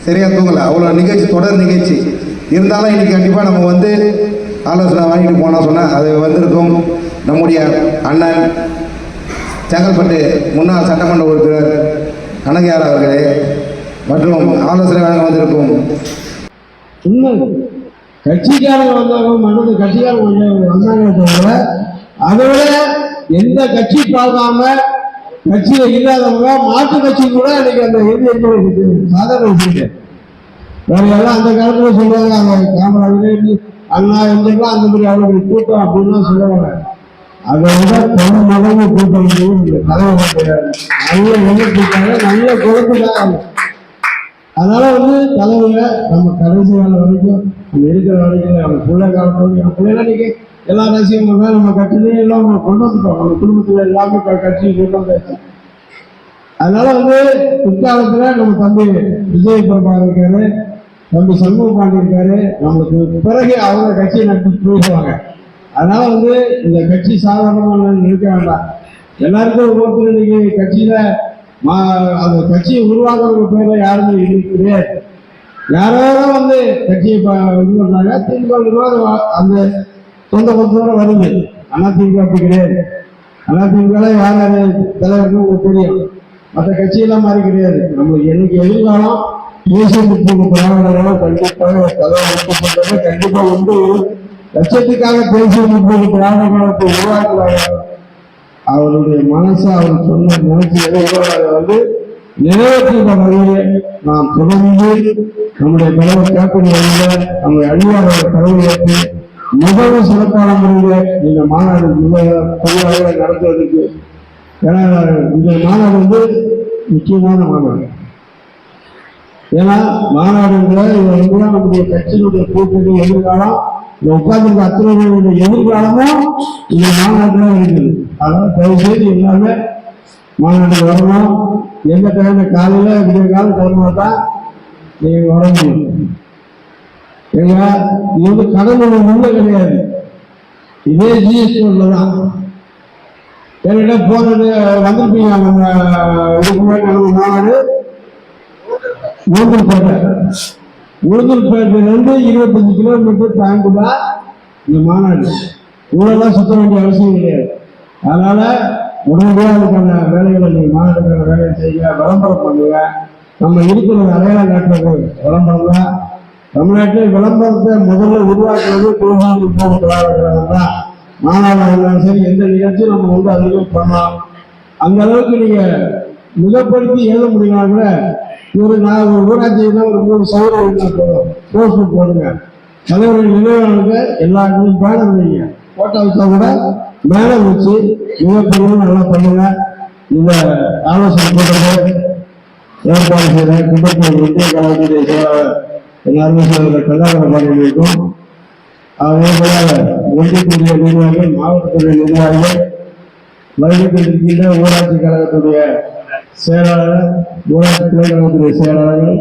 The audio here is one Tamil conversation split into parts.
சரியாக தூங்கலை, அவ்வளோ நிகழ்ச்சி, தொடர் நிகழ்ச்சி இருந்தாலும் இன்றைக்கி கண்டிப்பாக நம்ம வந்து ஆலோசனை வாங்கிட்டு போனால் சொன்னால் அது வந்திருக்கும் நம்முடைய அண்ணன் செங்கல்பட்டு முன்னாள் சட்டமன்ற உறுப்பினர் கனகயார் அவர்களே மற்றும் ஆலோசனை வழங்க வந்திருக்கும் இன்னும் கட்சிக்காரங்க வந்தாங்க, மனது கட்சிக்காரங்க வந்தாங்க தவிர அதை விட எந்த கட்சி பார்க்காம கட்சியில இல்லாதவங்க மாற்று கட்சி கூட இன்னைக்கு அந்த எதிர்ப்பு சாதாரண விஷயம். வேற எல்லாம் அந்த காலத்துல சொல்லுவாங்க, அவங்க காமராஜர் அண்ணா எல்லாம் அந்த மாதிரி அவருடைய கூட்டம் அப்படின்னு சொல்லுவாங்க. அதை விட பல மடங்கு கூட்டம் தலைவர் நல்ல எதிர்ப்புக்காக நல்ல குழந்தைக்காக. அதனால வந்து தலைவரை நம்ம கடைசி காலம் வரைக்கும் நம்ம இருக்கிற வரைக்கும் நம்ம பிள்ளை காலத்தோடு என் பிள்ளைலாம் இன்னைக்கு எல்லா ரசிகங்களுமே நம்ம கட்சியிலேயே எல்லாம் நம்ம கொண்டு வந்துட்டோம். நம்ம குடும்பத்தில் எல்லாமே கட்சியை கொண்டு வந்தாச்சு. அதனால வந்து பிற்காலத்துல நம்ம தம்பி விஜய் பிரபா இருக்காரு, தம்பி சண்முக பாண்டி இருக்காரு, நம்மளுக்கு பிறகு அவங்க கட்சியை நடத்தி போயிடுவாங்க. அதனால வந்து இந்த கட்சி சாதாரணமாக இருக்க வேண்டாம். எல்லாருக்கும் ஒவ்வொருத்தரும் இன்னைக்கு கட்சியில அந்த கட்சியை உருவாக்குறவங்க பேர்ல யாருமே கிடையாது. யாரோ வந்து கட்சியை இது பண்ணாங்க, திமுக அந்த சொந்த பக்கத்தோட வருது. அதிமுக அப்படி கிடையாது. அதிமுக யார் தலைவர்கள் உங்களுக்கு தெரியும். மற்ற கட்சியெல்லாம் மாதிரி கிடையாது. நம்மளுக்கு என்னைக்கு எதிர்காலம் தேசிய முற்போக்கு திராவிடர்களும் கண்டிப்பாக தலைவர் கண்டிப்பாக வந்து லட்சத்துக்காக தேசிய முற்போக்கு திராவிடத்தை உருவாக்குவாங்க. அவருடைய மனசு அவர் சொன்ன நினைச்சு அதை வந்து நிறைவேற்றுகிற வகையிலே நாம் தொடர்ந்து நம்முடைய தலைவர் கேப்டன் வழியில நம்முடைய அழியாத தலைவர் ஏற்று மிகவும் சிறப்பான முறையில் இந்த மாநாடு பொதுவாக நடத்துவதற்கு. ஏன்னா இந்த மாநாடு வந்து முக்கியமான மாநாடு. ஏன்னா மாநாடுங்கிற இது நம்முடைய கட்சியினுடைய கூட்டணி எதிர்காலம் உட்கார்ந்து அத்தனையுடைய எதிர்காலமும் இந்த மாநாட்டில் இருக்குது. அதனால தயவு செய்து எல்லாமே மாநாட்டுக்கு வரணும். எந்த டைம்ல காலையில விடிய காலம் டைம்ல தான் நீங்க வர முடியும். ஏன்னா இது வந்து கடவுளோட உள்ள கிடையாது. இதே ஜிஎஸ்டி தான் என்கிட்ட போனது வந்திருப்பீங்க. நம்ம இதுக்கு முன்னாடி நம்ம மாநாடு உளுந்தூர்பேட்டையிலிருந்து 25 கிலோமீட்டர் தாண்டிதான் இந்த மாநாடு. இவ்வளவுதான் சுத்த வேண்டிய அவசியம் கிடையாது. அதனால உடனடியாக அதுக்கான வேலைகளை நீங்க மாநாட்டுக்கான வேலையை செய்ய விளம்பரம் பண்ணுங்க. நம்ம இருக்கிற அடையாளம் காட்டுறது விளம்பரம் தான். தமிழ்நாட்டில் விளம்பரத்தை முதல்ல உருவாக்குறது தொழில்நுட்பம் தான். மாநாடு இருந்தாலும் சரி, எந்த நிகழ்ச்சியும் நம்ம வந்து அதிகம் பண்ணலாம். அந்த அளவுக்கு நீங்க மிகப்படுத்தி எழுத முடியும்னா கூட நான் ஒரு ஊராட்சியில ஒரு 3 சௌகரியம் போஸ்ட் போடுங்க. தலைவர்கள் நினைவாளருக்கு எல்லா பேனர் வைங்க. போட்டோ வச்சா கூட மேல வச்சு மிகப்பெரிய நல்லா பண்ணுங்க. இந்த ஆலோசனை போட்டது ஏற்பாடு செய்த கும்பத்தூர் ஒன்றிய கழகத்துடைய செயலாளர் எல்லாருமே கல்லாதர பாடல்களுக்கும் அதே போல ஒன்றியத்துடைய நிர்வாகிகள், மாவட்டத்துடைய நிர்வாகிகள், வருடத்தில் இருக்கின்ற ஊராட்சி கழகத்துடைய செயலாளர், ஊராட்சி துறை கழகத்துடைய செயலாளர்கள்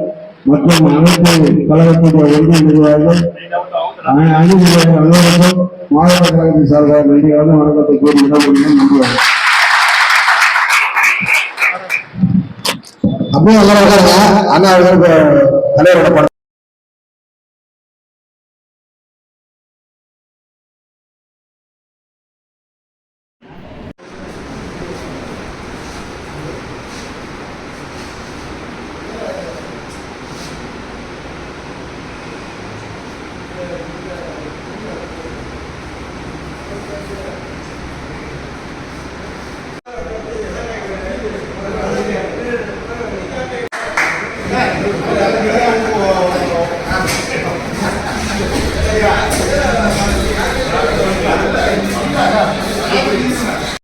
மற்றும் அனைத்து கழகத்துடைய ஒன்றிய நிர்வாகிகள் அணிநிலை அலுவலகம் மாவட்ட கழகத்தின் சார்பாக நன்றியான வணக்கத்தை கூறுகிறோம். நன்றி. அப்படியே எல்லாரும் அண்ணா அவர்கள் தலைவரோட